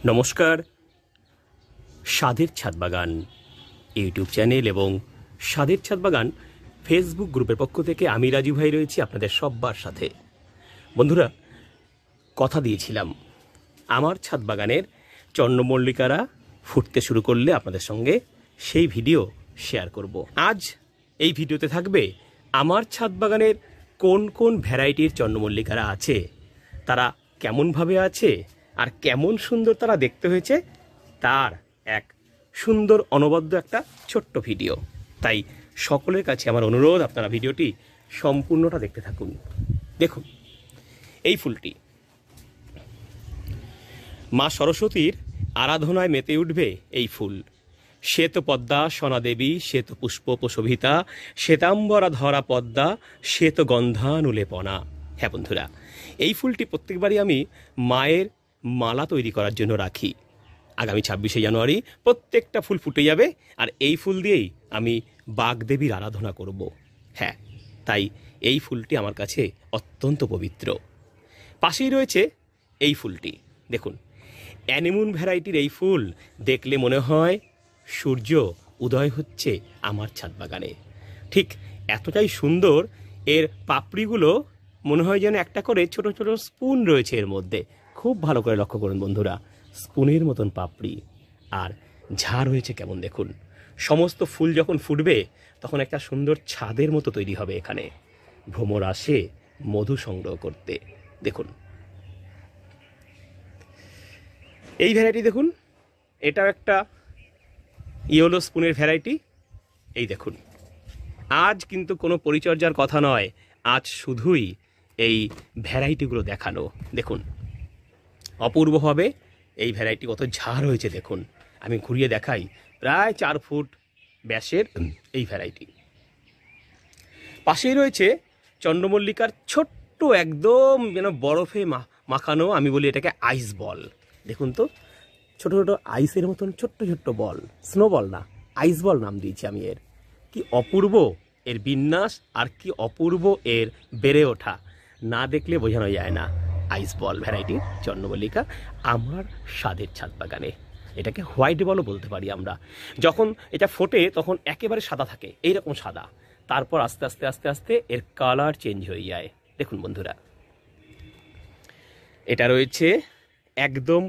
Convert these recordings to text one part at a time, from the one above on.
নমস্কার, স্বাদের ছাদ বাগান ইউটিউব চ্যানেল এবং স্বাদের ছাদ বাগান ফেসবুক গ্রুপের পক্ষ থেকে আমি রাজু ভাই রয়েছি আপনাদের সব্বার সাথে। বন্ধুরা, কথা দিয়েছিলাম আমার ছাদ বাগানের চন্দ্রমল্লিকারা ফুটতে শুরু করলে আপনাদের সঙ্গে সেই ভিডিও শেয়ার করব। আজ এই ভিডিওতে থাকবে আমার ছাদ বাগানের কোন কোন ভ্যারাইটির চন্দ্রমল্লিকারা আছে, তারা কেমনভাবে আছে আর কেমন সুন্দর তারা দেখতে হয়েছে তার এক সুন্দর অনবদ্য একটা ছোট্ট ভিডিও। তাই সকলের কাছে আমার অনুরোধ, আপনারা ভিডিওটি সম্পূর্ণটা দেখতে থাকুন। দেখুন, এই ফুলটি মা সরস্বতীর আরাধনায় মেতে উঠবে। এই ফুল শ্বেত পদ্মা সোনাদেবী, শ্বেত পুষ্প প্রশোভিতা, শ্বেতাম্বরা ধরা পদ্মা, শ্বেত গন্ধানুলেপনা। হ্যাঁ বন্ধুরা, এই ফুলটি প্রত্যেকবারই আমি মায়ের মালা তৈরি করার জন্য রাখি। আগামী 26শে জানুয়ারি প্রত্যেকটা ফুল ফুটে যাবে, আর এই ফুল দিয়েই আমি বাগদেবীর আরাধনা করব। হ্যাঁ, তাই এই ফুলটি আমার কাছে অত্যন্ত পবিত্র। পাশেই রয়েছে এই ফুলটি, দেখুন, অ্যানিমুন ভ্যারাইটির এই ফুল দেখলে মনে হয় সূর্য উদয় হচ্ছে আমার ছাদ বাগানে। ঠিক এতটাই সুন্দর, এর পাপড়িগুলো মনে হয় যেন একটা করে ছোট ছোট স্পুন রয়েছে এর মধ্যে। খুব ভালো করে লক্ষ্য করুন বন্ধুরা, স্পুনের মতন পাপড়ি, আর ঝাড় হয়েছে কেমন দেখুন। সমস্ত ফুল যখন ফুটবে তখন একটা সুন্দর ছাদের মতো তৈরি হবে। এখানে ভ্রমর আসে মধু সংগ্রহ করতে। দেখুন এই ভ্যারাইটি, দেখুন এটাও একটা ইয়েলো স্পুনের ভ্যারাইটি। এই দেখুন, আজ কিন্তু কোনো পরিচর্যার কথা নয়, আজ শুধুই এই ভ্যারাইটিগুলো দেখানো। দেখুন অপূর্ব হবে এই ভ্যারাইটি, কত ঝাড় হয়েছে দেখুন। আমি ঘুরিয়ে দেখাই, প্রায় 4 ফুট ব্যাসের এই ভ্যারাইটি। পাশেই রয়েছে চন্দ্রমল্লিকার ছোট্ট একদম যেন বরফে মাখানো, আমি বলি এটাকে আইস বল। দেখুন তো, ছোট ছোট আইসের মতন ছোট্ট ছোট্ট বল, স্নো বল না, আইস বল নাম দিয়েছি আমি এর। কি অপূর্ব এর বিন্যাস, আর কি অপূর্ব এর বেড়ে ওঠা, না দেখলে বোঝানো যায় না। আইস বল ভ্যারাইটি চন্দ্রমল্লিকা আমার স্বাদের ছাদ বাগানে। এটাকে হোয়াইট বলও বলতে পারি আমরা। যখন এটা ফোটে তখন একেবারে সাদা থাকে, এইরকম সাদা, তারপর আস্তে আস্তে আস্তে আস্তে এর কালার চেঞ্জ হয়ে যায়। দেখুন বন্ধুরা, এটা রয়েছে একদম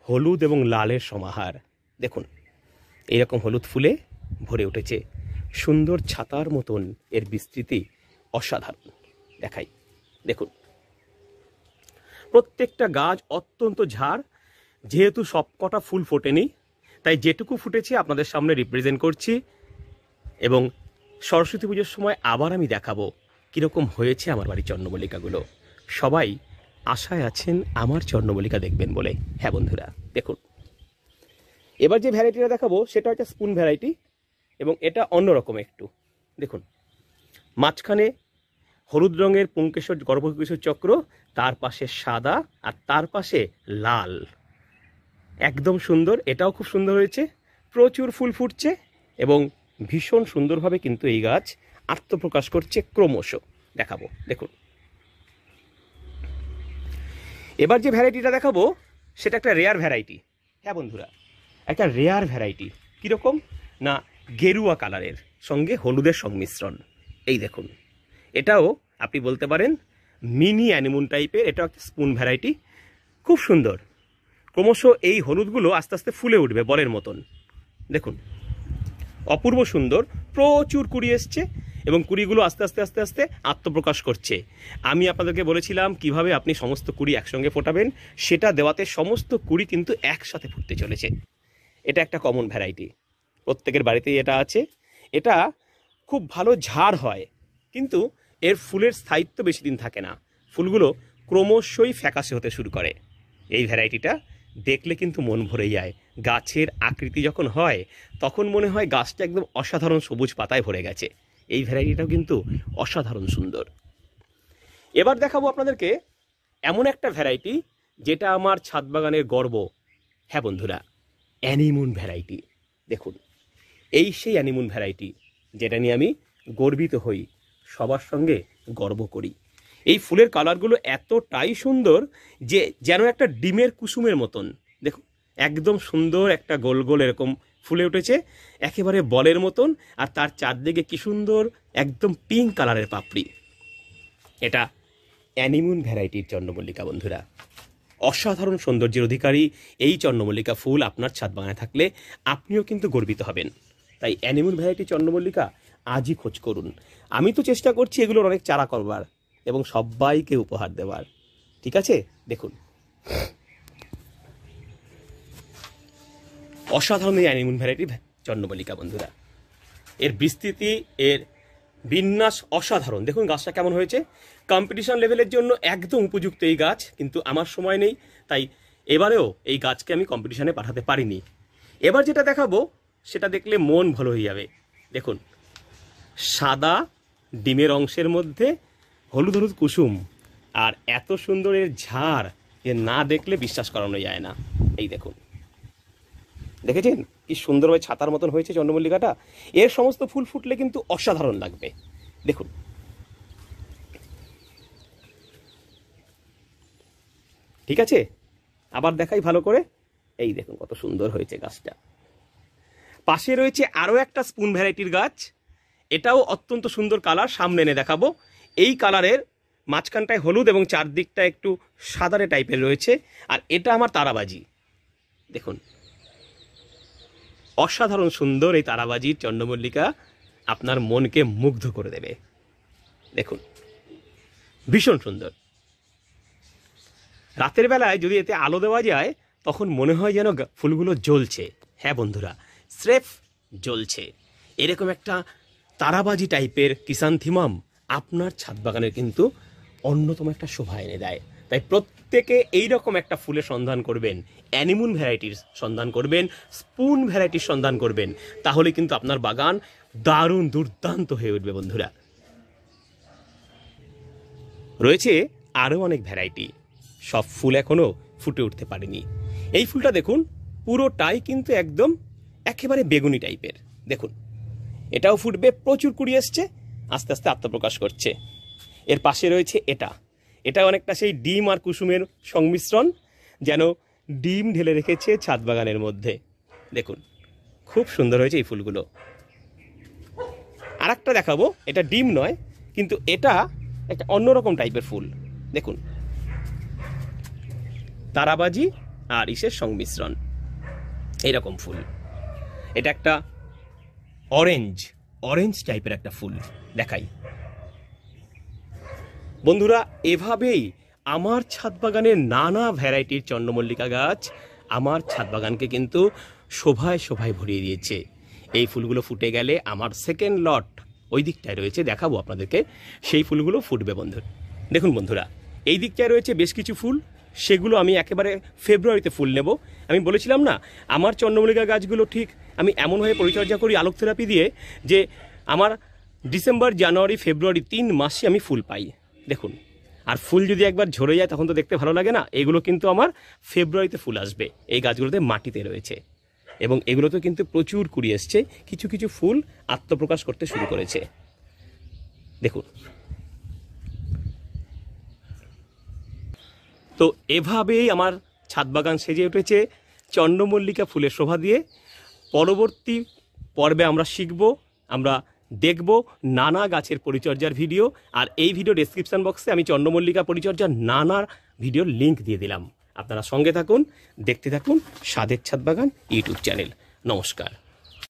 হলুদ এবং লালের সমাহার। দেখুন এইরকম হলুদ ফুলে ভরে উঠেছে, সুন্দর ছাতার মতন এর বিস্তৃতি অসাধারণ। দেখাই, দেখুন প্রত্যেকটা গাছ অত্যন্ত ঝাড়। যেহেতু সবকটা ফুল ফোটেনি, তাই যেটুকু ফুটেছে আপনাদের সামনে রিপ্রেজেন্ট করছি, এবং সরস্বতী পুজোর সময় আবার আমি দেখাবো কীরকম হয়েছে আমার বাড়ির চন্দ্রমল্লিকাগুলো। সবাই আশায় আছেন আমার চন্দ্রমল্লিকা দেখবেন বলে। হ্যাঁ বন্ধুরা, দেখুন এবার যে ভ্যারাইটিটা দেখাবো সেটা হচ্ছে স্পুন ভ্যারাইটি, এবং এটা অন্যরকম একটু। দেখুন মাঝখানে হলুদ রঙের পুংকেশর গর্ভকিশোর চক্র, তার পাশে সাদা, আর তার পাশে লাল, একদম সুন্দর। এটাও খুব সুন্দর হয়েছে, প্রচুর ফুল ফুটছে এবং ভীষণ সুন্দরভাবে কিন্তু এই গাছ আত্মপ্রকাশ করছে ক্রমশ। দেখাবো, দেখুন এবার যে ভ্যারাইটিটা দেখাবো সেটা একটা রেয়ার ভ্যারাইটি। হ্যাঁ বন্ধুরা, একটা রেয়ার ভ্যারাইটি। কীরকম না, গেরুয়া কালারের সঙ্গে হলুদের সংমিশ্রণ। এই দেখুন, এটাও আপনি বলতে পারেন মিনি অ্যানিমুন টাইপের। এটাও একটা স্পুন ভ্যারাইটি, খুব সুন্দর। ক্রমশ এই হলুদগুলো আস্তে আস্তে ফুলে উঠবে বলের মতন। দেখুন অপূর্ব সুন্দর, প্রচুর কুড়ি এসছে এবং কুড়িগুলো আস্তে আস্তে আস্তে আস্তে আত্মপ্রকাশ করছে। আমি আপনাদেরকে বলেছিলাম কিভাবে আপনি সমস্ত কুড়ি একসঙ্গে ফোটাবেন, সেটা দেওয়াতে সমস্ত কুড়ি কিন্তু একসাথে ফুটতে চলেছে। এটা একটা কমন ভ্যারাইটি, প্রত্যেকের বাড়িতেই এটা আছে। এটা খুব ভালো ঝাড় হয়, কিন্তু এর ফুলের স্থায়িত্ব বেশি দিন থাকে না, ফুলগুলো ক্রমশই ফ্যাকাশে হতে শুরু করে। এই ভ্যারাইটিটা দেখলে কিন্তু মন ভরে যায়। গাছের আকৃতি যখন হয় তখন মনে হয় গাছটা একদম অসাধারণ সবুজ পাতায় ভরে গেছে। এই ভ্যারাইটিটাও কিন্তু অসাধারণ সুন্দর। এবার দেখাবো আপনাদেরকে এমন একটা ভ্যারাইটি যেটা আমার ছাদ বাগানের গর্ব। হ্যাঁ বন্ধুরা, অ্যানিমুন ভ্যারাইটি। দেখুন এই সেই অ্যানিমুন ভ্যারাইটি যেটা নিয়ে আমি গর্বিত হই, সবার সঙ্গে গর্ব করি। এই ফুলের কালারগুলো এতটাই সুন্দর যে যেন একটা ডিমের কুসুমের মতন। দেখুন একদম সুন্দর একটা গোল গোল এরকম ফুলে উঠেছে, একেবারে বলের মতন। আর তার চারদিকে কি সুন্দর একদম পিঙ্ক কালারের পাপড়ি। এটা অ্যানিমুন ভ্যারাইটির চন্দ্রমল্লিকা বন্ধুরা। অসাধারণ সৌন্দর্যের অধিকারী এই চন্দ্রমল্লিকা ফুল আপনার ছাদ বাগানে থাকলে আপনিও কিন্তু গর্বিত হবেন। তাই অ্যানিমুন ভ্যারাইটি চন্দ্রমল্লিকা আজই খোঁজ করুন। আমি তো চেষ্টা করছি এগুলোর অনেক চারা করবার এবং সবাইকে উপহার দেওয়ার। ঠিক আছে, দেখুন অসাধারণ এই অ্যানিমুন ভ্যারাইটি চন্দ্রমল্লিকা বন্ধুরা। এর বিস্তৃতি, এর বিন্যাস অসাধারণ। দেখুন গাছটা কেমন হয়েছে। কম্পিটিশন লেভেলের জন্য একদম উপযুক্ত এই গাছ, কিন্তু আমার সময় নেই, তাই এবারেও এই গাছকে আমি কম্পিটিশনে পাঠাতে পারিনি। এবার যেটা দেখাবো সেটা দেখলে মন ভালো হয়ে যাবে। দেখুন সাদা ডিমের অংশের মধ্যে হলুদ হলুদ কুসুম, আর এত সুন্দর এর ঝাড়, এ না দেখলে বিশ্বাস করানো যায় না। এই দেখুন, দেখেছেন কি সুন্দরভাবে ছাতার মতন হয়েছে চন্দ্রমল্লিকাটা। এর সমস্ত ফুল ফুটলে কিন্তু অসাধারণ লাগবে। দেখুন ঠিক আছে, আবার দেখাই ভালো করে। এই দেখুন কত সুন্দর হয়েছে গাছটা। পাশে রয়েছে আরও একটা স্পুন ভ্যারাইটির গাছ, এটাও অত্যন্ত সুন্দর কালার, সামনে এনে দেখাবো। এই কালারের মাঝখানটায় হলুদ এবং চারদিকটা একটু সাদারে টাইপের রয়েছে, আর এটা আমার তারাবাজি। দেখুন অসাধারণ সুন্দর এই তারাবাজির চন্দ্রমল্লিকা আপনার মনকে মুগ্ধ করে দেবে। দেখুন ভীষণ সুন্দর। রাতের বেলায় যদি এতে আলো দেওয়া যায় তখন মনে হয় যেন ফুলগুলো জ্বলছে। হ্যাঁ বন্ধুরা, স্রেফ জ্বলছে। এরকম একটা তারাবাজি টাইপের কিসানথিমাম আপনার ছাদ বাগানের কিন্তু অন্যতম একটা শোভা এনে দেয়। তাই প্রত্যেকে এইরকম একটা ফুলের সন্ধান করবেন, অ্যানিমুন ভ্যারাইটির সন্ধান করবেন, স্পুন ভ্যারাইটির সন্ধান করবেন, তাহলে কিন্তু আপনার বাগান দারুণ দুর্দান্ত হয়ে উঠবে বন্ধুরা। রয়েছে আরও অনেক ভ্যারাইটি, সব ফুল এখনও ফুটে উঠতে পারেনি। এই ফুলটা দেখুন পুরোটাই কিন্তু একদম একেবারে বেগুনি টাইপের। দেখুন এটাও ফুটবে, প্রচুর কুড়ি এসছে, আস্তে আস্তে আত্মপ্রকাশ করছে। এর পাশে রয়েছে এটা অনেকটা সেই ডিম আর কুসুমের সংমিশ্রণ, যেন ডিম ঢেলে রেখেছে ছাদ বাগানের মধ্যে। দেখুন খুব সুন্দর হয়েছে এই ফুলগুলো। আর একটা দেখাবো, এটা ডিম নয়, কিন্তু এটা একটা অন্যরকম টাইপের ফুল। দেখুন তারাবাজি আর ইসের সংমিশ্রণ, এইরকম ফুল। এটা একটা অরেঞ্জ টাইপের একটা ফুল দেখাই বন্ধুরা। এভাবেই আমার ছাদ বাগানের নানা ভ্যারাইটির চন্দ্রমল্লিকা গাছ আমার ছাদ বাগানকে কিন্তু শোভায় শোভায় ভরিয়ে দিয়েছে। এই ফুলগুলো ফুটে গেলে আমার সেকেন্ড লট ওই দিকটায় রয়েছে, দেখাবো আপনাদেরকে, সেই ফুলগুলো ফুটবে বন্ধুরা। দেখুন বন্ধুরা এই দিকটায় রয়েছে বেশ কিছু ফুল, সেগুলো আমি একেবারে ফেব্রুয়ারিতে ফুল নেব। আমি বলেছিলাম না আমার চন্দ্রমল্লিকা গাছগুলো ঠিক আমি এমনভাবে পরিচর্যা করি আলোক থেরাপি দিয়ে, যে আমার ডিসেম্বর, জানুয়ারি, ফেব্রুয়ারি 3 মাসে আমি ফুল পাই। দেখুন, আর ফুল যদি একবার ঝরে যায় তখন তো দেখতে ভালো লাগে না। এগুলো কিন্তু আমার ফেব্রুয়ারিতে ফুল আসবে। এই গাছগুলোতে মাটিতে রয়েছে এবং এগুলোতে কিন্তু প্রচুর কুড়ি এসছে, কিছু কিছু ফুল আত্মপ্রকাশ করতে শুরু করেছে। দেখুন তো এভাবেই আমার ছাদ বাগান সেজে উঠেছে চন্দ্রমল্লিকা ফুলের শোভা দিয়ে। পরবর্তী পর্বে আমরা শিখব, আমরা দেখব নানা গাছের পরিচর্যার ভিডিও। আর এই ভিডিও ডেসক্রিপশন বক্সে আমি চন্দ্রমল্লিকা পরিচর্যার নানা ভিডিওর লিঙ্ক দিয়ে দিলাম। আপনারা সঙ্গে থাকুন, দেখতে থাকুন স্বাদের ছাদ বাগান ইউটিউব চ্যানেল। নমস্কার।